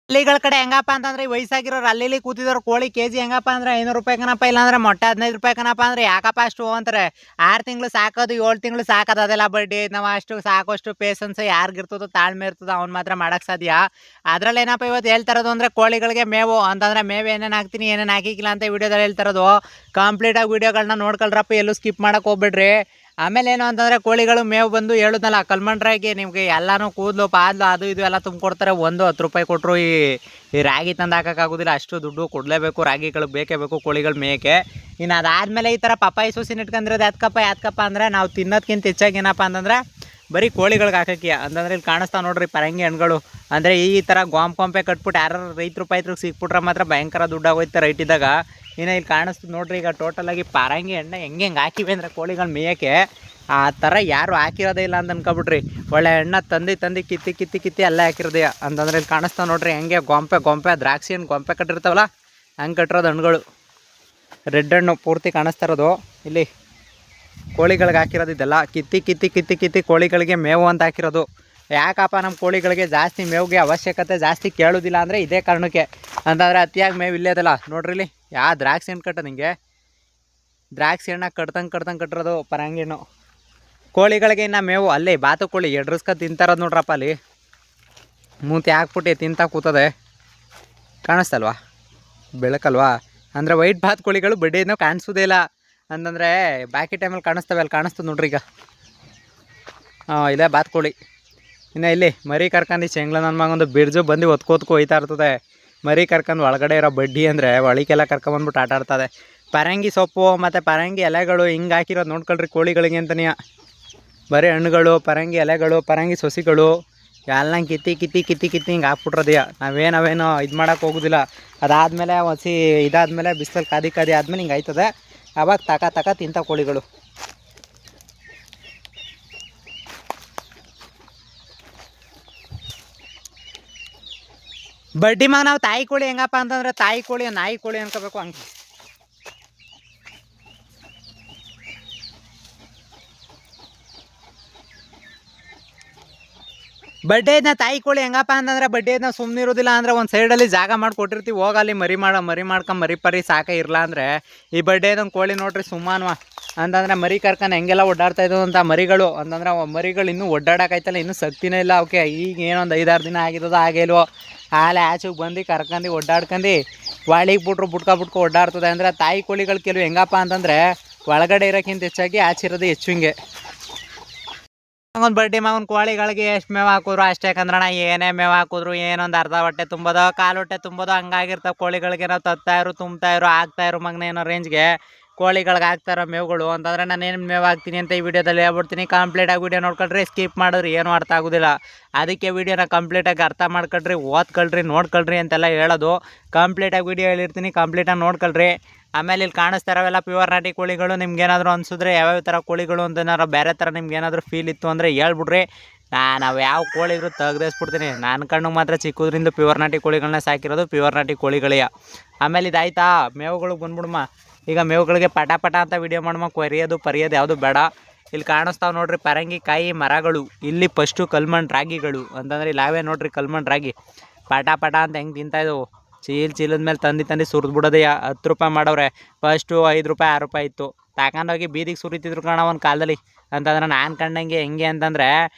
ಹಳ್ಳಿಗಳ ಕಡೆ ಹೆಂಗಪ್ಪ ಅಂತಂದ್ರೆ ಈ ವಯಸ್ಸಾಗಿರೋರು ಅಲ್ಲಿ ಕೂತಿದ್ರು ಕೋಳಿ ಕೆಜಿ ಹೆಂಗಪ್ಪ ಅಂದ್ರೆ 500 ರೂಪಾಯಿ ಕಣಪ್ಪ, ಇಲ್ಲಾಂದ್ರೆ ಮೊಟ್ಟೆ 15 ರೂಪಾಯಿ ಕಣಪ್ಪ ಅಂದ್ರೆ ಯಾಕಪ್ಪ ಅಷ್ಟು ಅಂತಾರೆ. 6 ತಿಂಗಳು ಸಾಕೋದು 7 ತಿಂಗಳು ಸಾಕೋದು ಅದೆಲ್ಲ ಬಡ್ಡಿ. ನಾವು ಅಷ್ಟು ಸಾಕೋಷ್ಟು ಪೇಷನ್ಸ್ ಯಾರಿಗಿರ್ತದೋ, ತಾಳ್ಮೆ ಇರ್ತದೋ ಅವ್ನು ಮಾತ್ರ ಮಾಡಕ್ ಸಾಧ್ಯ. ಅದ್ರಲ್ಲಿ ಏನಪ್ಪ ಇವತ್ತು ಹೇಳ್ತಾ ಇರೋದು ಅಂದ್ರೆ ಕೋಳಿಗಳಿಗೆ ಮೇವು ಅಂತಂದ್ರೆ ಮೇವು ಏನೇನು ಹಾಕ್ತೀನಿ ಏನೇನು ಹಾಕಿಕ್ಕಿಲ್ಲ ಅಂತ ವಿಡಿಯೋದಲ್ಲಿ ಹೇಳ್ತಾ ಇರೋದು. ಕಂಪ್ಲೀಟಾಗಿ ವಿಡಿಯೋಗಳನ್ನ ನೋಡ್ಕೊಳ್ರಪ್ಪ, ಎಲ್ಲೂ ಸ್ಕಿಪ್ ಮಾಡಕ್ ಹೋಗ್ಬಿಡ್ರಿ. ಆಮೇಲೆ ಏನು ಅಂತಂದರೆ ಕೋಳಿಗಳು ಮೇವು ಬಂದು ಹೇಳುದಲ್ಲ ಕಲ್ಮಂಡ್ರಾಗಿ ನಿಮಗೆ ಎಲ್ಲನೂ ಕೂದಲು ಪಾದಲು ಅದು ಇದು ಎಲ್ಲ ತುಂಬಿಕೊಡ್ತಾರೆ. 10 ರೂಪಾಯಿ ಕೊಟ್ಟರು ಈ ರಾಗಿ ತಂದು ಹಾಕೋಕ್ಕಾಗೋದಿಲ್ಲ, ಅಷ್ಟು ದುಡ್ಡು ಕೊಡಲೇಬೇಕು. ರಾಗಿಗಳು ಬೇಕೇ ಬೇಕು ಕೋಳಿಗಳು ಮೇಯಕ್ಕೆ. ಇನ್ನು ಅದಾದಮೇಲೆ ಈ ಥರ ಪಪ್ಪಾಯಿ ಸೂಸಿನ ಇಟ್ಕೊಂಡಿರೋದು ಯಾಕಪ್ಪ ಅಂದರೆ ನಾವು ತಿನ್ನೋದಕ್ಕಿಂತ ಹೆಚ್ಚಾಗಿ ಏನಪ್ಪ ಅಂತಂದರೆ ಬರೀ ಕೋಳಿಗಳಿಗೆ ಹಾಕಕ್ಕೆ ಅಂತಂದ್ರೆ ಇಲ್ಲಿ ಕಾಣಿಸ್ತಾವೆ ನೋಡ್ರಿ ಪರಂಗಿ ಹಣ್ಣುಗಳು. ಅಂದರೆ ಈ ಥರ ಗೊಂಪೆ ಕಟ್ಬಿಟ್ಟು ಯಾರು ರೈತರಿಗೆ ಸಿಕ್ಬಿಟ್ರೆ ಮಾತ್ರ ಭಯಂಕರ ದುಡ್ಡಾಗೋಯ್ತು ರೈಟ್ ಇದ್ದಾಗ. ಇನ್ನು ಇಲ್ಲಿ ಕಾಣಿಸ್ತು ನೋಡ್ರಿ, ಈಗ ಟೋಟಲಾಗಿ ಪರಂಗಿ ಹಣ್ಣು ಹೆಂಗೆ ಹಾಕಿವೆ ಅಂದರೆ ಕೋಳಿಗಳು ಮೇಯೋಕ್ಕೆ ಆ ಥರ ಯಾರು ಹಾಕಿರೋದೇ ಇಲ್ಲ ಅಂತ ಅನ್ಕೊಬಿಟ್ರಿ. ಒಳ್ಳೆ ಹಣ್ಣು ತಂದು ಕಿತ್ತಿ ಎಲ್ಲ ಹಾಕಿರೋದೇ ಅಂತಂದ್ರೆ ಇಲ್ಲಿ ಕಾಣಿಸ್ತಾವೆ ನೋಡ್ರಿ ಹೆಂಗೆ ಗೊಂಪೆ ದ್ರಾಕ್ಷಿ ಹಣ್ಣು ಗೊಂಪೆ ಕಟ್ಟಿರ್ತಾವಲ್ಲ ಹಂಗೆ ಕಟ್ಟಿರೋದು ಹಣ್ಣುಗಳು. ರೆಡ್ ಹಣ್ಣು ಪೂರ್ತಿ ಕಾಣಿಸ್ತಾ ಇರೋದು ಇಲ್ಲಿ ಕೋಳಿಗಳಿಗೆ ಹಾಕಿರೋದು. ಇದೆಲ್ಲ ಕಿತ್ತಿ ಕೋಳಿಗಳಿಗೆ ಮೇವು ಅಂತ ಹಾಕಿರೋದು. ಯಾಕಪ್ಪ ನಮ್ಮ ಕೋಳಿಗಳಿಗೆ ಜಾಸ್ತಿ ಮೇವಿಗೆ ಅವಶ್ಯಕತೆ ಜಾಸ್ತಿ ಕೇಳೋದಿಲ್ಲ ಅಂದರೆ ಇದೇ ಕಾರಣಕ್ಕೆ. ಅಂತಂದರೆ ಅತಿಯಾಗಿ ಮೇವು ಇಲ್ಲೇದಲ್ಲ ನೋಡ್ರಿ. ಇಲ್ಲಿ ಯಾವ ದ್ರಾಕ್ಷಿ ಹಣ್ಣು ಕಟ್ಟೋದು ಹಿಂಗೆ ದ್ರಾಕ್ಷಿ ಹಣ್ಣಾಗ ಕಟ್ದಂಗೆ ಕಟ್ಟಿರೋದು ಪರಂಗಿ ಹಣ್ಣು. ಕೋಳಿಗಳಿಗೆ ಇನ್ನು ಮೇವು ಅಲ್ಲಿ ಬಾತುಕೋಳಿ ಎಡ್ರಸ್ಕ ತಿಂತಾರೋದು ನೋಡ್ರಪ್ಪ. ಅಲ್ಲಿ ಮೂತಿ ಹಾಕ್ಬಿಟ್ಟು ತಿಂತಾ ಕೂತದೆ, ಕಾಣಿಸ್ತಲ್ವಾ ಬೆಳಕಲ್ವಾ. ಅಂದರೆ ವೈಟ್ ಬಾತುಕೋಳಿಗಳು ಬಡ್ಡಿನೂ ಕಾಣಿಸೋದೇ ಇಲ್ಲ ಅಂತಂದರೆ ಬಾಕಿ ಟೈಮಲ್ಲಿ ಕಾಣಿಸ್ತವೆ. ಅಲ್ಲಿ ಕಾಣಿಸ್ತದೆ ನೋಡ್ರಿ ಈಗ. ಇಲ್ಲೇ ಬಾತುಕೋಳಿ. ಇನ್ನು ಇಲ್ಲಿ ಮರಿ ಕರ್ಕೊಂಡು ಚೆಂಗ್ಲ ನನ್ನ ಮಗೊಂದು ಬಿರ್ಜು ಬಂದು ಒತ್ಕೋತ್ಕೊ ಹೋಯ್ತಾ ಇರ್ತದೆ. ಮರಿ ಕರ್ಕೊಂಡು ಒಳಗಡೆ ಇರೋ ಬಡ್ಡಿ ಅಂದರೆ ಒಳಗೆಲ್ಲ ಕರ್ಕೊಂಬಂದ್ಬಿಟ್ಟು ಆಟ ಆಡ್ತದೆ. ಪರಂಗಿ ಸೊಪ್ಪು ಮತ್ತು ಪರಂಗಿ ಎಲೆಗಳು ಹಿಂಗೆ ಹಾಕಿರೋದು ನೋಡ್ಕೊಳ್ರಿ ಕೋಳಿಗಳಿಗೆ ಅಂತನೇ. ಬರೀ ಹಣ್ಣುಗಳು, ಪರಂಗಿ ಎಲೆಗಳು, ಪರಂಗಿ ಸೊಸಿಗಳು ಎಲ್ಲ ಕಿತ್ತಿ ಹಿಂಗೆ ಹಾಕ್ಬಿಟ್ರದೆಯಾ. ನಾವೇನೋ ಇದು ಮಾಡೋಕೆ ಹೋಗೋದಿಲ್ಲ. ಅದಾದಮೇಲೆ ಇದಾದಮೇಲೆ ಬಿಸಿಲಲ್ಲಿ ಕಾದಿ ಆದಮೇಲೆ ಹಿಂಗೆ ಆಯ್ತದೆ. ಆವಾಗ ತಕ ತಿಂತ ಕೋಳಿಗಳು. ಬಡ್ಡಿ ಮಗ ನಾವು ತಾಯಿ ಕೋಳಿ ಹೆಂಗಪ್ಪ ಅಂತಂದ್ರೆ ತಾಯಿ ಕೋಳಿ ನಾಯಿ ಕೋಳಿ ಅನ್ಕೋಬೇಕು ಹಂಗೆ. ಬಡ್ಡೆದನ್ನ ತಾಯಿ ಕೋಳಿ ಹೆಂಗಪ್ಪ ಅಂತಂದ್ರೆ ಬಡ್ಡೆದನ್ನ ಸುಮ್ಮನೆ ಇರೋದಿಲ್ಲ. ಅಂದರೆ ಒಂದು ಸೈಡಲ್ಲಿ ಜಾಗ ಮಾಡಿ ಕೊಟ್ಟಿರ್ತೀವಿ, ಹೋಗಲ್ಲಿ ಮರಿ ಮಾಡ್ಕೊಂಡು ಮರಿ ಸಾಕ ಇರಲ್ಲ ಅಂದರೆ ಈ ಬಡ್ಡೆದಂಗೆ ಕೋಳಿ ನೋಡ್ರಿ ಸುಮ್ಮನ್ವ ಅಂತಂದರೆ ಮರಿ ಕರ್ಕೊಂಡು ಹೆಂಗೆಲ್ಲ ಓಡಾಡ್ತಾ ಇದ್ದವು ಅಂತ ಮರಿಗಳು. ಅಂತಂದ್ರೆ ಮರಿಗಳು ಇನ್ನೂ ಓಡಾಡೋಕ್ಕಾಯ್ತಲ್ಲ, ಇನ್ನೂ ಶಕ್ತಿನೇ ಇಲ್ಲ ಅವಕ್ಕೆ. ಈಗ ಏನೊಂದು 5-6 ದಿನ ಆಗಿರೋದು ಆಗೇಲ್ವೋ ಹಾಲೆ ಆಚೆಗೆ ಬಂದು ಕರ್ಕೊಂಡು ಓಡಾಡ್ಕೊಂಡು ವಾಳಿಗೆ ಬುಟ್ಕೊ ಓಡಾಡ್ತದೆ. ಅಂದರೆ ತಾಯಿ ಕೋಳಿಗಳು ಕೆಲವು ಹೆಂಗಪ್ಪ ಅಂತಂದರೆ ಒಳಗಡೆ ಇರೋಕ್ಕಿಂತ ಹೆಚ್ಚಾಗಿ ಆಚಿರೋದು ಹೆಚ್ಚು. ಹಿಂಗೆ ಒಂದು ಬಡ್ಡಿ ಮಗನ ಕೋಳಿಗಳಿಗೆ ಎಷ್ಟು ಮೇವು ಹಾಕಿದ್ರು ಅಷ್ಟೇ ಕಂದ್ರಣ. ಏನೇ ಮೇವು ಹಾಕಿದ್ರು ಏನೊಂದು ಅರ್ಧ ಹೊಟ್ಟೆ ತುಂಬೋದೋ ಕಾಲು ಹೊಟ್ಟೆ ತುಂಬೋದೋ ಹಂಗಾಗಿರ್ತಾವೆ ಕೋಳಿಗಳಿಗೆ. ನಾವು ತತ್ತಾಯಿರು ತುಂಬ್ತಾಯಿರು ಆಗ್ತಾಯಿರು ಮಗನ ಏನೋ ರೇಂಜ್ಗೆ ಕೋಳಿಗಳಿಗೆ ಹಾಕ್ತಾರೋ ಮೇವುಗಳು. ಅಂತಂದರೆ ನಾನು ಏನು ಮೇವು ಹಾಕ್ತೀನಿ ಅಂತ ಈ ವಿಡಿಯೋದಲ್ಲಿ ಹೇಳ್ಬಿಡ್ತೀನಿ. ಕಂಪ್ಲೀಟಾಗಿ ವಿಡಿಯೋ ನೋಡ್ಕೊಳ್ರಿ, ಸ್ಕಿಪ್ ಮಾಡಿದ್ರಿ ಏನೂ ಅರ್ಥ ಆಗೋದಿಲ್ಲ. ಅದಕ್ಕೆ ವಿಡಿಯೋನ ಕಂಪ್ಲೀಟಾಗಿ ಅರ್ಥ ಮಾಡ್ಕೊಳ್ರಿ, ಓದ್ಕೊಳ್ರಿ, ನೋಡ್ಕೊಳ್ರಿ ಅಂತೆಲ್ಲ ಹೇಳೋದು. ಕಂಪ್ಲೀಟಾಗಿ ವಿಡಿಯೋ ಹೇಳಿರ್ತೀನಿ, ಕಂಪ್ಲೀಟಾಗಿ ನೋಡ್ಕೊಳ್ರಿ. ಆಮೇಲೆ ಇಲ್ಲಿ ಕಾಣಿಸ್ತಾ ಇರೋವೆಲ್ಲ ಪ್ಯೂರ್ ನಾಟಿ ಕೋಳಿಗಳು. ನಿಮ್ಗೇನಾದರೂ ಅನಿಸಿದ್ರೆ ಯಾವ್ಯಾವ ಥರ ಕೋಳಿಗಳು ಅಂತ ಏನಾದ್ರು ಬೇರೆ ಥರ ನಿಮ್ಗೇನಾದರೂ ಫೀಲ್ ಇತ್ತು ಅಂದರೆ ಹೇಳ್ಬಿಡ್ರಿ. ನಾವು ಯಾವ ಕೋಳಿ ಇದ್ರು ತೆಗ್ದೇಸ್ಬಿಡ್ತೀನಿ. ನನ್ನ ಕಣ್ಣಿಗೆ ಮಾತ್ರ ಚಿಕ್ಕದ್ರಿಂದ ಪ್ಯೂರ್ ನಾಟಿ ಕೋಳಿಗಳನ್ನ ಸಾಕಿರೋದು ಪ್ಯೂರ್ ನಾಟಿ ಕೋಳಿಗಳೇ. ಆಮೇಲೆ ಇದಾಯ್ತಾ ಮೇವುಗಳಿಗೆ ಬಂದ್ಬಿಡಮ್ಮ. ಈಗ ಮೇವುಗಳಿಗೆ ಪಟ ಅಂತ ವಿಡಿಯೋ ಮಾಡಮ್ಮ, ಪರಿಯೋದು ಯಾವುದು ಬೇಡ. ಇಲ್ಲಿ ಕಾಣಿಸ್ತಾವೆ ನೋಡ್ರಿ ಪರಂಗಿಕಾಯಿ ಮರಗಳು. ಇಲ್ಲಿ ಫಸ್ಟು ಕಲ್ಮಣ್ ರಾಗಿಗಳು ಅಂತಂದರೆ ಇಲ್ಲಿ ಅವೇ ನೋಡ್ರಿ ಕಲ್ಮಣ್ ರಾಗಿ ಪಟ ಅಂತ ಹೆಂಗೆ ತಿಂತಾಯಿದ್ದವು. ಚೀಲದ ಮೇಲೆ ತಂದು ಸುರಿದು ಬಿಡೋದೇ. 10 ರೂಪಾಯಿ ಮಾಡವ್ರೆ. ಫಸ್ಟು 5 ರೂಪಾಯಿ 6 ರೂಪಾಯಿ ಇತ್ತು. ತಗೊಂಡೋಗಿ ಬೀದಿಗೆ ಸುರಿತಿದ್ರು ಕಣ ಒಂದು ಕಾಲದಲ್ಲಿ. ಅಂತಂದ್ರೆ ನಾನು ಕಂಡಂಗೆ ಹೆಂಗೆ ಅಂತಂದರೆ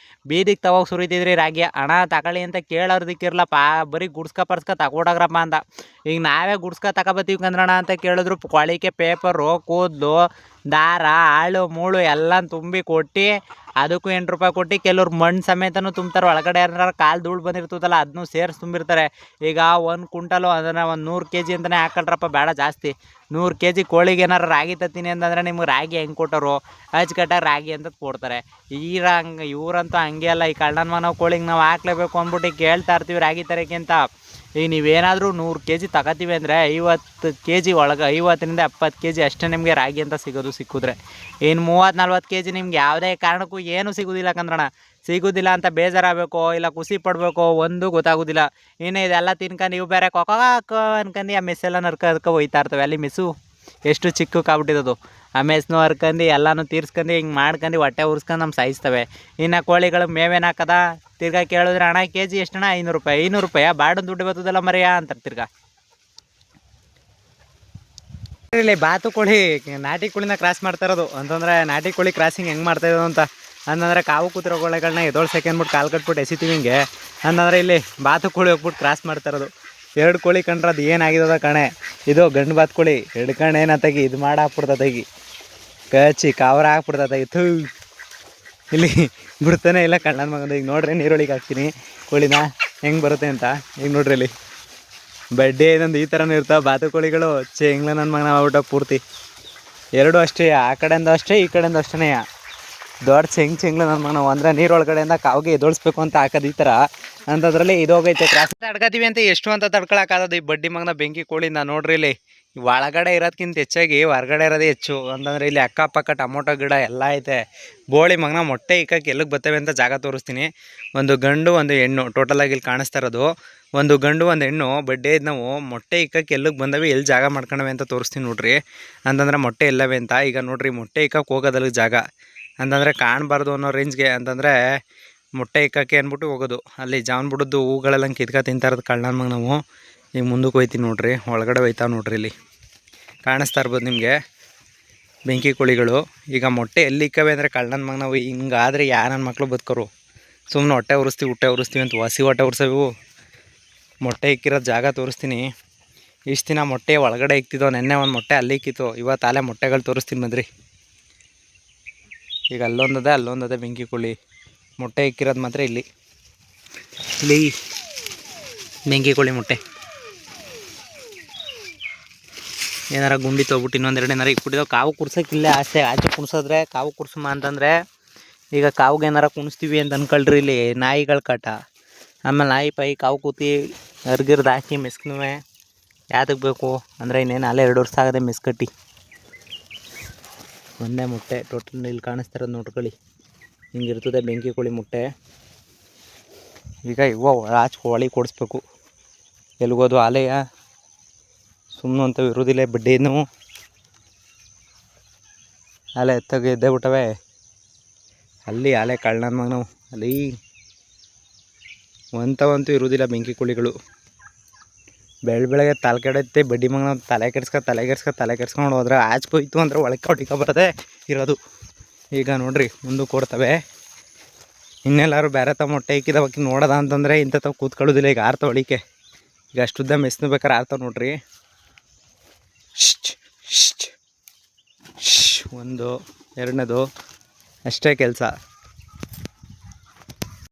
ಬೀದಿಗೆ ತಗೋಗಿ ಸುರಿತಿದ್ರಿ ರಾಗಿ. ಹಣ ತಗೊಳ್ಳಿ ಅಂತ ಕೇಳೋರ್ದಿಕ್ಕಿರಲಪ್ಪ, ಬರೀ ಗುಡ್ಸ್ಕ ತಗೊಡೋಗ್ರಪ್ಪ ಅಂತ. ಈಗ ನಾವೇ ತಗೊಬತ್ತೀವಿ ಕಂದ್ರಣ ಅಂತ ಕೇಳಿದ್ರು ಕೊಳಿಕೆ ಪೇಪರು ಕೂದಲು ದಾರ ಆಳು ಮೂಳು ಎಲ್ಲ ತುಂಬಿ ಕೊಟ್ಟು ಅದಕ್ಕೂ 8 ರೂಪಾಯಿ ಕೊಟ್ಟು ಕೆಲವ್ರು ಮಣ್ಣು ಸಮೇತನೂ ತುಂಬ್ತಾರೆ. ಒಳಗಡೆ ಏನಾರು ಕಾಲು ಧೂಳು ಬಂದಿರ್ತದಲ್ಲ ಅದನ್ನೂ ಸೇರಿಸಿ ತುಂಬಿರ್ತಾರೆ. ಈಗ 1 ಕ್ವಿಂಟಲು ಅದನ್ನು ಒಂದು 100 kg ಅಂತಲೇ ಹಾಕೊಳ್ರಪ್ಪ, ಬೇಡ ಜಾಸ್ತಿ. 100 kg ಕೋಳಿಗೆ ಏನಾರು ರಾಗಿ ತತ್ತೀನಿ ಅಂತಂದರೆ ನಿಮ್ಗೆ ರಾಗಿ ಹೆಂಗೆ ಕೊಟ್ಟರು ಅಚ್ಚುಕಟ್ಟಾಗಿ ರಾಗಿ ಅಂತ ಕೊಡ್ತಾರೆ. ಇವ್ರಂತೂ ಹಂಗೆ ಅಲ್ಲ. ಈ ಕಳ್ಳನ ಮನೋ ಕೋಳಿಗೆ ನಾವು ಹಾಕ್ಲೇಬೇಕು ಅಂದ್ಬಿಟ್ಟು ಕೇಳ್ತಾ ಇರ್ತೀವಿ ರಾಗಿ ತರಕ್ಕೆ ಅಂತ. ಈಗ ನೀವೇನಾದರೂ 100 kg ತಗೋತೀವಿ ಅಂದರೆ 50 kg ಒಳಗೆ 50ರಿಂದ 70 kg ಅಷ್ಟೇ ನಿಮಗೆ ರಾಗಿ ಅಂತ ಸಿಕ್ಕಿದ್ರೆ. ಇನ್ನು 30-40 kg ನಿಮ್ಗೆ ಯಾವುದೇ ಕಾರಣಕ್ಕೂ ಏನೂ ಸಿಗೋದಿಲ್ಲ ಕಂದ್ರಣ. ಸಿಗೋದಿಲ್ಲ ಅಂತ ಬೇಜಾರಾಗಬೇಕು ಇಲ್ಲ ಖುಷಿ ಪಡಬೇಕು ಒಂದು ಗೊತ್ತಾಗೋದಿಲ್ಲ. ಇನ್ನು ಇದೆಲ್ಲ ತಿನ್ಕೊಂಡು ನೀವು ಬೇರೆ ಕೊಕ್ಕ ಅನ್ಕೊಂಡು ಆ ಮೆಸ್ಸೆಲ್ಲ ನರ್ಕ ಹೋಯ್ತಾ ಇರ್ತವೆ. ಅಲ್ಲಿ ಮೆಸ್ಸು ಎಷ್ಟು ಚಿಕ್ಕಕ್ಕಾಗ್ಬಿಟ್ಟಿರೋದು. ಆ ಮೆಸ್ನು ಹರ್ಕೊಂಡು ಎಲ್ಲನೂ ತೀರ್ಸ್ಕೊಂಡು ಹಿಂಗೆ ಮಾಡ್ಕೊಂಡು ಹೊಟ್ಟೆ ಉರ್ಸ್ಕೊಂಡು ನಮ್ಮ ಸಾಯಿಸ್ತವೆ. ಇನ್ನು ಕೋಳಿಗಳು ಮೇವೇನು ಹಾಕದ ತಿರ್ಗಾ ಕೇಳಿದ್ರೆ ಅಣ್ಣ ಕೆ ಜಿ ಎಷ್ಟಣ್ಣ 500 ರೂಪಾಯಿ. 500 ರೂಪಾಯಿ ಬಾಡಿನ ದುಡ್ಡು ಬರ್ತದಲ್ಲ ಮರಿಯಾ ಅಂತಾರೆ ತಿರ್ಗಾ. ಇಲ್ಲಿ ಬಾತು ಕೋಳಿ ನಾಟಿ ಕೋಳಿನ ಕ್ರಾಸ್ ಮಾಡ್ತಾ ಇರೋದು ಅಂತಂದರೆ ನಾಟಿ ಕೋಳಿ ಕ್ರಾಸಿಂಗ್ ಹೆಂಗೆ ಮಾಡ್ತಾ ಇರೋದು ಅಂತ ಅಂತಂದರೆ ಕಾವು ಕೂತಿರೋ ಕೋಳಿಗಳನ್ನ ಎದೋಳ್ಸಕ್ಕೆ ಅಂದ್ಬಿಟ್ಟು ಕಾಲು ಕಟ್ಬಿಟ್ಟು ಎಸಿತೀವಿ ಹಿಂಗೆ ಅಂತಂದರೆ ಇಲ್ಲಿ ಬಾತು ಕೋಳಿ ಹೋಗ್ಬಿಟ್ಟು ಕ್ರಾಸ್ ಮಾಡ್ತಾ ಇರೋದು. 2 ಕೋಳಿ ಕಂಡ್ರೆ ಅದು ಏನಾಗಿರೋದ ಕಣೆ. ಇದು ಗಂಡು ಬಾತು ಕೋಳಿ ಹಿಡ್ಕೊಂಡು ಏನತ್ತಾಗಿ ಇದು ಮಾಡಾಕ್ಬಿಡ್ತತೆಗಿ ಕಚ್ಚಿ ಕಾವರ ಹಾಕ್ಬಿಡ್ತತೆಗಿ ಥೂ ಇಲ್ಲಿ ಬಿಡ್ತಾನೆ ಇಲ್ಲ ಕಣ್ಣನ ಮಗಂದು. ಈಗ ನೋಡ್ರಿ ನೀರೊಳಗೆ ಹಾಕ್ತೀನಿ ಕೋಳಿನ ಹೆಂಗೆ ಬರುತ್ತೆ ಅಂತ. ಈಗ ನೋಡ್ರಿ ಇಲ್ಲಿ ಬಡ್ಡೆ ಇದೊಂದು ಈ ಥರನೂ ಇರ್ತಾವೆ ಬಾತು ಕೋಳಿಗಳು. ಚೆಂಗ್ಲ ನನ್ನ ಮಗನ ಊಟ ಪೂರ್ತಿ 2 ಅಷ್ಟೇ, ಆ ಕಡೆಯಿಂದ ಅಷ್ಟೇ ಈ ಕಡೆಯಿಂದ ಅಷ್ಟೇ. ದೊಡ್ಡ ಚೆಂಗ್ಲ ನನ್ನ ಮಗನ ಅಂದರೆ ನೀರೊಳಗಡೆಯಿಂದ ಕಾವಿಗೆ ಎದೋಳಿಸ್ಬೇಕು ಅಂತ ಹಾಕೋದು ಈ ಥರ ಅಂಥದ್ರಲ್ಲಿ ಇದೋಗೈತೆ ಕ್ರಾಸ್ ತಡ್ಕೊತೀವಿ ಅಂತ ಎಷ್ಟು ಅಂತ ತಡ್ಕೊಳಕ್ಕಾಗೋದು ಈ ಬಡ್ಡಿ ಮಗನ ಬೆಂಕಿ ಕೋಳಿಂದ. ನೋಡ್ರಿ ಇಲ್ಲಿ ಒಳಗಡೆ ಇರೋದಕ್ಕಿಂತ ಹೆಚ್ಚಾಗಿ ಹೊರಗಡೆ ಇರೋದೇ ಹೆಚ್ಚು. ಅಂತಂದರೆ ಇಲ್ಲಿ ಅಕ್ಕಪಕ್ಕ ಟೊಮೊಟೊ ಗಿಡ ಎಲ್ಲ ಐತೆ. ಬೋಳಿ ಮಗನ ಮೊಟ್ಟೆ ಇಕ್ಕಕ್ಕೆ ಎಲ್ಲಿಗೆ ಬರ್ತವೆ ಅಂತ ಜಾಗ ತೋರಿಸ್ತೀನಿ. ಒಂದು ಗಂಡು ಒಂದು ಹೆಣ್ಣು ಟೋಟಲಾಗಿ ಇಲ್ಲಿ ಕಾಣಿಸ್ತಾ ಇರೋದು. ಒಂದು ಗಂಡು ಒಂದು ಹೆಣ್ಣು ಬಡ್ಡೆ ನಾವು ಮೊಟ್ಟೆ ಇಕ್ಕಕ್ಕೆ ಎಲ್ಲಿಗೆ ಬಂದವೆ ಎಲ್ಲಿ ಜಾಗ ಮಾಡ್ಕೊಂಡವೆ ಅಂತ ತೋರಿಸ್ತೀನಿ ನೋಡ್ರಿ. ಅಂತಂದರೆ ಮೊಟ್ಟೆ ಎಲ್ಲವೇ ಅಂತ. ಈಗ ನೋಡ್ರಿ ಮೊಟ್ಟೆ ಇಕ್ಕಕ್ಕೆ ಹೋಗೋದಲ್ಲಿಗೆ ಜಾಗ ಅಂತಂದರೆ ಕಾಣಬಾರ್ದು ಅನ್ನೋ ರೇಂಜ್ಗೆ ಅಂತಂದರೆ ಮೊಟ್ಟೆ ಇಕ್ಕಕ್ಕೆ ಅಂದ್ಬಿಟ್ಟು ಹೋಗೋದು. ಅಲ್ಲಿ ಜಾವನ್ ಬಿಡೋದು ಹೂಗಳೆಲ್ಲ ಕಿತ್ಕ ತಿಂತಾ ಇರೋದು ಕಳ್ಳನ ಮಗ. ನಾವು ಈಗ ಮುಂದಕ್ಕೆ ಹೋಯ್ತೀವಿ ನೋಡ್ರಿ, ಒಳಗಡೆ ಹೋಯ್ತಾವೆ ನೋಡ್ರಿ. ಇಲ್ಲಿ ಕಾಣಿಸ್ತಾ ಇರ್ಬೋದು ನಿಮಗೆ ಬೆಂಕಿ ಕೋಳಿಗಳು. ಈಗ ಮೊಟ್ಟೆ ಎಲ್ಲಿ ಇಕ್ಕವೆ ಅಂದರೆ ಕಳ್ಳನ ಮಗ ನಾವು ಹಿಂಗಾದರೆ ನನ್ನ ಮಕ್ಕಳು ಬದುಕೋರು. ಸುಮ್ಮನೆ ಹೊಟ್ಟೆ ಉರಿಸ್ತೀವಿ ಅಂತ ಹಸಿ ಹೊಟ್ಟೆ ಉರ್ಸವು. ಮೊಟ್ಟೆ ಇಕ್ಕಿರೋ ಜಾಗ ತೋರಿಸ್ತೀನಿ. ಇಷ್ಟು ದಿನ ಮೊಟ್ಟೆ ಒಳಗಡೆ ಇಕ್ತಿದ್ದೋ, ನೆನ್ನೆ ಒಂದು ಮೊಟ್ಟೆ ಅಲ್ಲಿ ಇಕ್ಕಿತ್ತು. ಇವತ್ತು ಅಲ್ಲೇ ಮೊಟ್ಟೆಗಳು ತೋರಿಸ್ತೀನಿ ಬಂದ್ರಿ. ಈಗ ಅಲ್ಲೊಂದದೆ ಬೆಂಕಿ ಕೋಳಿ ಮೊಟ್ಟೆ ಇಕ್ಕಿರೋದು ಮಾತ್ರ ಇಲ್ಲಿ ಬೆಂಕಿ ಕೋಳಿ ಮೊಟ್ಟೆ. ಏನಾರ ಗುಂಡಿ ತೊಗೊಬಿಟ್ಟು ಇನ್ನೊಂದೆರಡು ಏನಾರ ಇಕ್ಬಿಟ್ಟಿದ್ದಾವೆ. ಕಾವು ಕುರ್ಸೋಕ್ಕಿಲ್ಲ ಆಚೆ ಕುಣ್ಸಿದ್ರೆ ಕಾವು ಕುರ್ಸಮ್ಮ ಅಂತಂದರೆ ಈಗ ಕಾವಿಗೆ ಏನಾರ ಕುಣಿಸ್ತೀವಿ ಅಂತ ಅಂದ್ಕೊಳ್ರಿ. ಇಲ್ಲಿ ನಾಯಿಗಳ ಕಾಟ, ಆಮೇಲೆ ನಾಯಿ ಪೈ ಕಾವು ಕೂತಿ ಅರ್ಗಿರ್ದು ಹಾಕಿ ಮೆಸ್ಕುವೆ ಯಾತಕ್ಕೆ ಬೇಕು ಅಂದರೆ ಇನ್ನೇನು ಅಲ್ಲೇ 2 ವರ್ಷ ಆಗದೆ ಮೆಸ್ಕಟ್ಟಿ. ಒಂದೇ ಮೊಟ್ಟೆ ಟೋಟಲ್ ಇಲ್ಲಿ ಕಾಣಿಸ್ತಾ ಇರೋದು ನೋಡ್ಕೊಳ್ಳಿ. ಹಿಂಗಿರ್ತದೆ ಬೆಂಕಿ ಕೋಳಿ ಮೊಟ್ಟೆ. ಈಗ ಆಚೆ ಕೋಳಿ ಕೊಡಿಸ್ಬೇಕು. ಎಲ್ಗೋದು ಆಲೆಯ ಸುಮ್ಮನೆ ಅಂತವು ಇರೋದಿಲ್ಲ. ಬಡ್ಡಿನೂ ಆಲೆ ಎತ್ತಾಗ ಎದ್ದೇ ಬಿಟ್ಟವೆ. ಅಲ್ಲಿ ಆಲೆ ಕಳ್ಳನ ಮಗ ನಾವು ಅಲ್ಲಿ ಒಂಥವಂತೂ ಇರೋದಿಲ್ಲ ಬೆಂಕಿ ಕೋಳಿಗಳು. ಬೆಳಗ್ಗೆ ತಲೆ ಕೆಡತ್ತೆ ಬಡ್ಡಿ ಮಗ ನಾವು ತಲೆ ಕೆಡ್ಸ್ಕೊಂಡು ಹೋದ್ರೆ ಆಚ್ಕೋಯ್ತು ಅಂದ್ರೆ ಒಳಗೆ ಹೊಡಿಕ ಬರದೆ ಇರೋದು. ಈಗ ನೋಡ್ರಿ ಮುಂದಕ್ಕೆ ಕೊಡ್ತವೆ. ಇನ್ನೆಲ್ಲರೂ ಬೇರೆ ತಮ್ಮ ಮೊಟ್ಟೆ ಇಕ್ಕಿದವಕ್ಕೆ ನೋಡೋದ ಅಂತಂದರೆ ಇಂಥ ತಾವು ಕೂತ್ಕೊಳ್ಳೋದಿಲ್ಲ. ಈಗ ಆರ್ತಾವ ಹೊಡಿಕೆ. ಈಗ ಅಷ್ಟುದ್ದ ಮೆಸ್ನು ಬೇಕಾರೆ ಆರ್ತಾವ ನೋಡ್ರಿ. ಒಂದು ಎರಡನೇದು ಅಷ್ಟೇ ಕೆಲಸ.